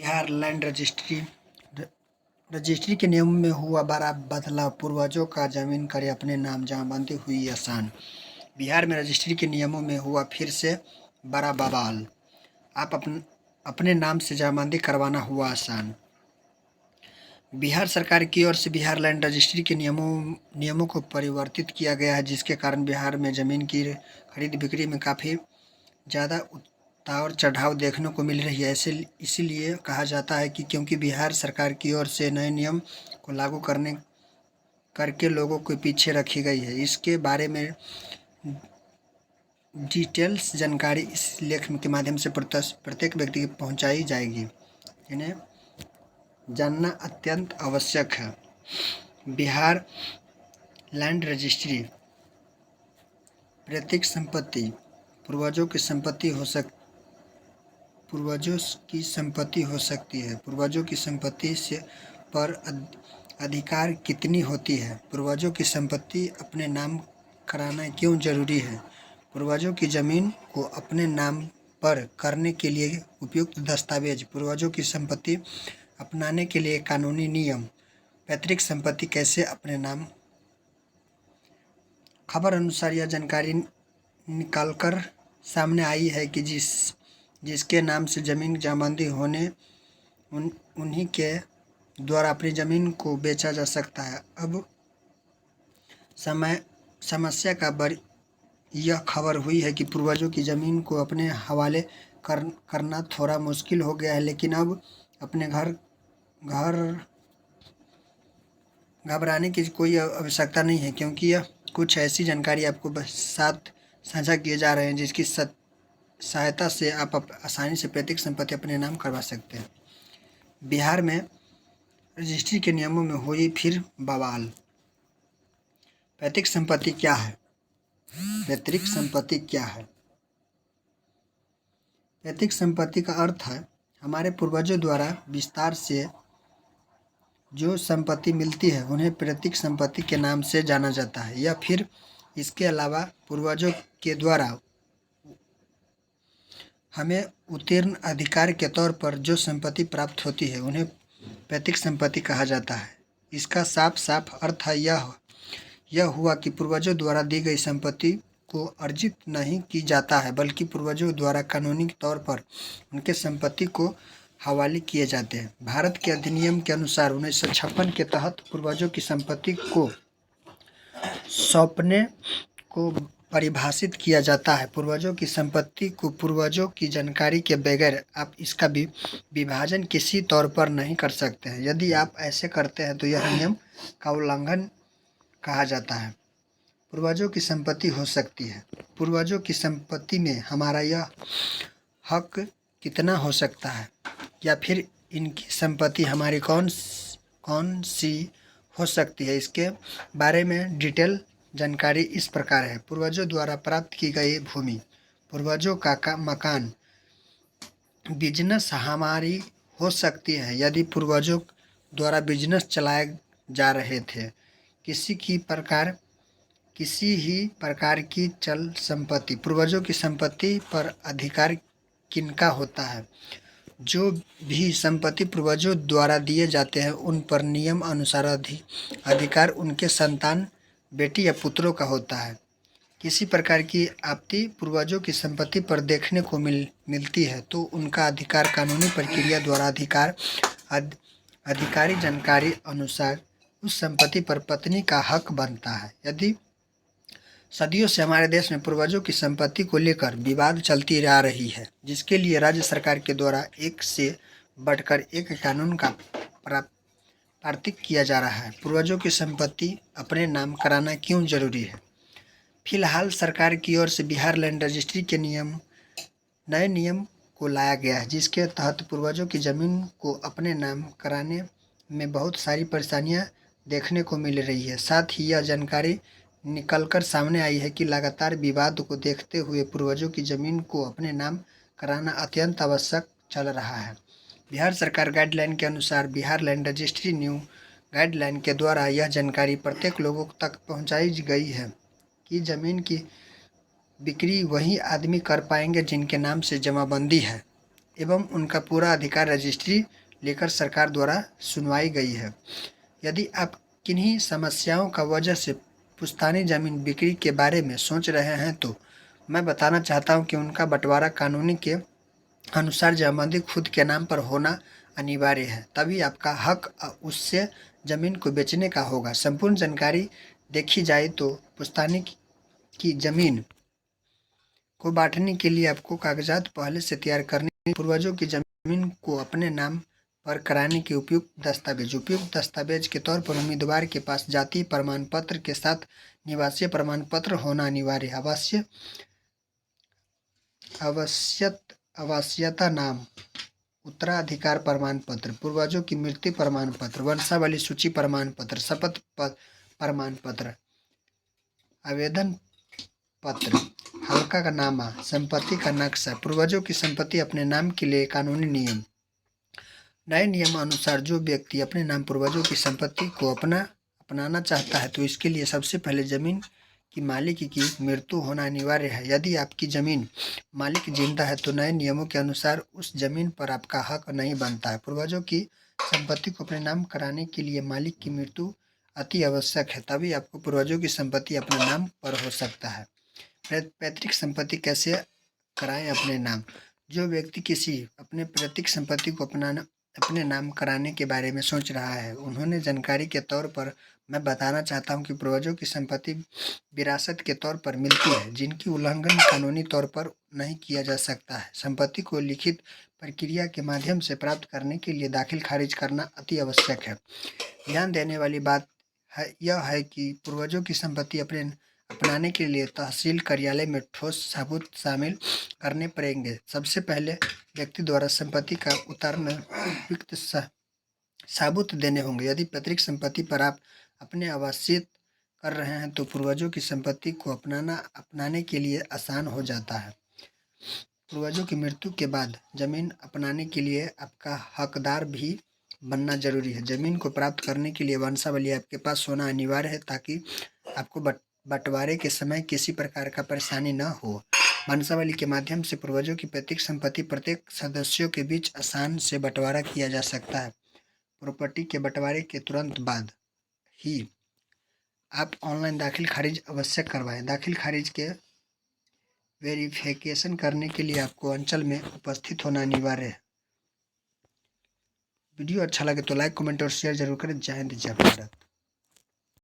Bihar land registry के नियमों में हुआ बड़ा बदलाव, पूर्वजों का जमीन करे अपने नाम, जमाबंदी हुई आसान। बिहार में रजिस्ट्री के नियमों में हुआ फिर से बड़ा बवाल। आप अपने नाम से जमाबंदी करवाना हुआ आसान। बिहार सरकार की ओर से बिहार लैंड रजिस्ट्री के नियमों को परिवर्तित किया गया है, जिसके कारण बिहार में ज़मीन की खरीद बिक्री में काफ़ी ज़्यादा उतार चढ़ाव देखने को मिल रही है। इसीलिए कहा जाता है कि क्योंकि बिहार सरकार की ओर से नए नियम को लागू करके लोगों को पीछे रखी गई है। इसके बारे में डिटेल्स जानकारी इस लेख के माध्यम से प्रत्येक व्यक्ति को पहुंचाई जाएगी, इन्हें जानना अत्यंत आवश्यक है। बिहार लैंड रजिस्ट्री पैतृक संपत्ति पूर्वजों की संपत्ति हो सकती है। पूर्वजों की संपत्ति से पर अधिकार कितनी होती है? पूर्वजों की संपत्ति अपने नाम कराना क्यों जरूरी है? पूर्वजों की जमीन को अपने नाम पर करने के लिए उपयुक्त दस्तावेज, पूर्वजों की संपत्ति अपनाने के लिए कानूनी नियम, पैतृक संपत्ति कैसे अपने नाम। खबर अनुसार यह जानकारी निकालकर सामने आई है कि जिसके नाम से जमीन जमाबंदी होने उन्हीं के द्वारा अपनी जमीन को बेचा जा सकता है। अब समस्या का यह खबर हुई है कि पूर्वजों की ज़मीन को अपने हवाले करना थोड़ा मुश्किल हो गया है, लेकिन अब अपने घर घबराने की कोई आवश्यकता नहीं है, क्योंकि यह कुछ ऐसी जानकारी आपको साथ साझा किए जा रहे हैं जिसकी सहायता से आप आसानी से पैतृक संपत्ति अपने नाम करवा सकते हैं। बिहार में रजिस्ट्री के नियमों में हुई फिर बवाल। पैतृक संपत्ति क्या है? पैतृक संपत्ति क्या है? पैतृक संपत्ति का अर्थ है हमारे पूर्वजों द्वारा विस्तार से जो संपत्ति मिलती है उन्हें पैतृक संपत्ति के नाम से जाना जाता है। या फिर इसके अलावा पूर्वजों के द्वारा हमें उत्तीर्ण अधिकार के तौर पर जो संपत्ति प्राप्त होती है उन्हें पैतृक संपत्ति कहा जाता है। इसका साफ अर्थ यह हुआ कि पूर्वजों द्वारा दी गई संपत्ति को अर्जित नहीं की जाता है, बल्कि पूर्वजों द्वारा कानूनी तौर पर उनके संपत्ति को हवाले किए जाते हैं। भारत के अधिनियम के अनुसार 1956 के तहत पूर्वजों की संपत्ति को सौंपने को परिभाषित किया जाता है। पूर्वजों की संपत्ति को पूर्वजों की जानकारी के बगैर आप इसका विभाजन किसी तौर पर नहीं कर सकते हैं। यदि आप ऐसे करते हैं तो यह नियम का उल्लंघन कहा जाता है। पूर्वजों की संपत्ति हो सकती है। पूर्वजों की संपत्ति में हमारा यह हक कितना हो सकता है, या फिर इनकी संपत्ति हमारी कौन सी हो सकती है, इसके बारे में डिटेल जानकारी इस प्रकार है। पूर्वजों द्वारा प्राप्त की गई भूमि, पूर्वजों का मकान, बिजनेस हमारी हो सकती है यदि पूर्वजों द्वारा बिजनेस चलाए जा रहे थे। किसी ही प्रकार की चल संपत्ति, पूर्वजों की संपत्ति पर अधिकार किनका होता है? जो भी संपत्ति पूर्वजों द्वारा दिए जाते हैं उन पर नियम अनुसार अधिकार उनके संतान, बेटी या पुत्रों का होता है। किसी प्रकार की आपत्ति पूर्वजों की संपत्ति पर देखने को मिलती है तो उनका अधिकार कानूनी प्रक्रिया द्वारा अधिकारी जानकारी अनुसार उस संपत्ति पर पत्नी का हक बनता है। यदि सदियों से हमारे देश में पूर्वजों की संपत्ति को लेकर विवाद चलती आ रही है, जिसके लिए राज्य सरकार के द्वारा एक से बढ़कर एक कानून का पारित किया जा रहा है। पूर्वजों की संपत्ति अपने नाम कराना क्यों जरूरी है? फिलहाल सरकार की ओर से बिहार लैंड रजिस्ट्री के नए नियम को लाया गया है, जिसके तहत पूर्वजों की जमीन को अपने नाम कराने में बहुत सारी परेशानियां देखने को मिल रही है। साथ ही यह जानकारी निकलकर सामने आई है कि लगातार विवाद को देखते हुए पूर्वजों की जमीन को अपने नाम कराना अत्यंत आवश्यक चल रहा है। बिहार सरकार गाइडलाइन के अनुसार Bihar land registry new guideline के द्वारा यह जानकारी प्रत्येक लोगों तक पहुंचाई गई है कि जमीन की बिक्री वही आदमी कर पाएंगे जिनके नाम से जमाबंदी है। एवं उनका पूरा अधिकार रजिस्ट्री लेकर सरकार द्वारा सुनवाई गई है। यदि आप किन्हीं समस्याओं का वजह से पुश्तैनी ज़मीन बिक्री के बारे में सोच रहे हैं तो मैं बताना चाहता हूं कि उनका बंटवारा कानूनी के अनुसार जमाबंदी खुद के नाम पर होना अनिवार्य है, तभी आपका हक उससे ज़मीन को बेचने का होगा। संपूर्ण जानकारी देखी जाए तो पुश्तैनी की ज़मीन को बांटने के लिए आपको कागजात पहले से तैयार करने, पूर्वजों की ज़मीन को अपने नाम पर कराने के उपयुक्त दस्तावेज के तौर पर उम्मीदवार के पास जाति प्रमाण पत्र के साथ निवासीय प्रमाण पत्र होना अनिवार्य है। आवासीयता नाम, उत्तराधिकार प्रमाण पत्र, पूर्वजों की मृत्यु प्रमाण पत्र, वंशावली सूची प्रमाण पत्र, शपथ प्रमाण पत्र, आवेदन पत्र, हल्का का नामा, संपत्ति का नक्शा, पूर्वजों की संपत्ति अपने नाम के लिए कानूनी नियम। नए नियम अनुसार जो व्यक्ति अपने नाम पूर्वजों की संपत्ति को अपनाना चाहता है तो इसके लिए सबसे पहले जमीन की मालिक की मृत्यु होना अनिवार्य है। यदि आपकी जमीन मालिक जिंदा है तो नए नियमों के अनुसार उस जमीन पर आपका हक नहीं बनता है। पूर्वजों की संपत्ति को अपने नाम कराने के लिए मालिक की मृत्यु अति आवश्यक है, तभी आपको पूर्वजों की संपत्ति अपने नाम पर हो सकता है। पैतृक संपत्ति कैसे कराएं अपने नाम? जो व्यक्ति किसी अपने पैतृक संपत्ति को अपने नाम कराने के बारे में सोच रहा है, उन्होंने जानकारी के तौर पर मैं बताना चाहता हूं कि पूर्वजों की संपत्ति विरासत के तौर पर मिलती है, जिनकी उल्लंघन कानूनी तौर पर नहीं किया जा सकता है। संपत्ति को लिखित प्रक्रिया के माध्यम से प्राप्त करने के लिए दाखिल खारिज करना अति आवश्यक है। ध्यान देने वाली बात यह है कि पूर्वजों की संपत्ति अपनाने के लिए तहसील कार्यालय में ठोस सबूत शामिल करने पड़ेंगे। सबसे पहले व्यक्ति द्वारा संपत्ति का उतारना उपयुक्त सबूत देने होंगे। यदि पैतृक संपत्ति पर आप अपने आवासित कर रहे हैं तो पूर्वजों की संपत्ति को अपनाने के लिए आसान हो जाता है। पूर्वजों की मृत्यु के बाद जमीन अपनाने के लिए आपका हकदार भी बनना जरूरी है। जमीन को प्राप्त करने के लिए वंशावली आपके पास होना अनिवार्य है ताकि आपको बंटवारे के समय किसी प्रकार का परेशानी न हो। वंशावली के माध्यम से पूर्वजों की पैतृक संपत्ति प्रत्येक सदस्यों के बीच आसान से बंटवारा किया जा सकता है। प्रॉपर्टी के बंटवारे के तुरंत बाद ही आप ऑनलाइन दाखिल खारिज अवश्य करवाएं। दाखिल खारिज के वेरिफिकेशन करने के लिए आपको अंचल में उपस्थित होना अनिवार्य है। वीडियो अच्छा लगे तो लाइक, कमेंट और शेयर जरूर करें। जय हिंद, जय भारत।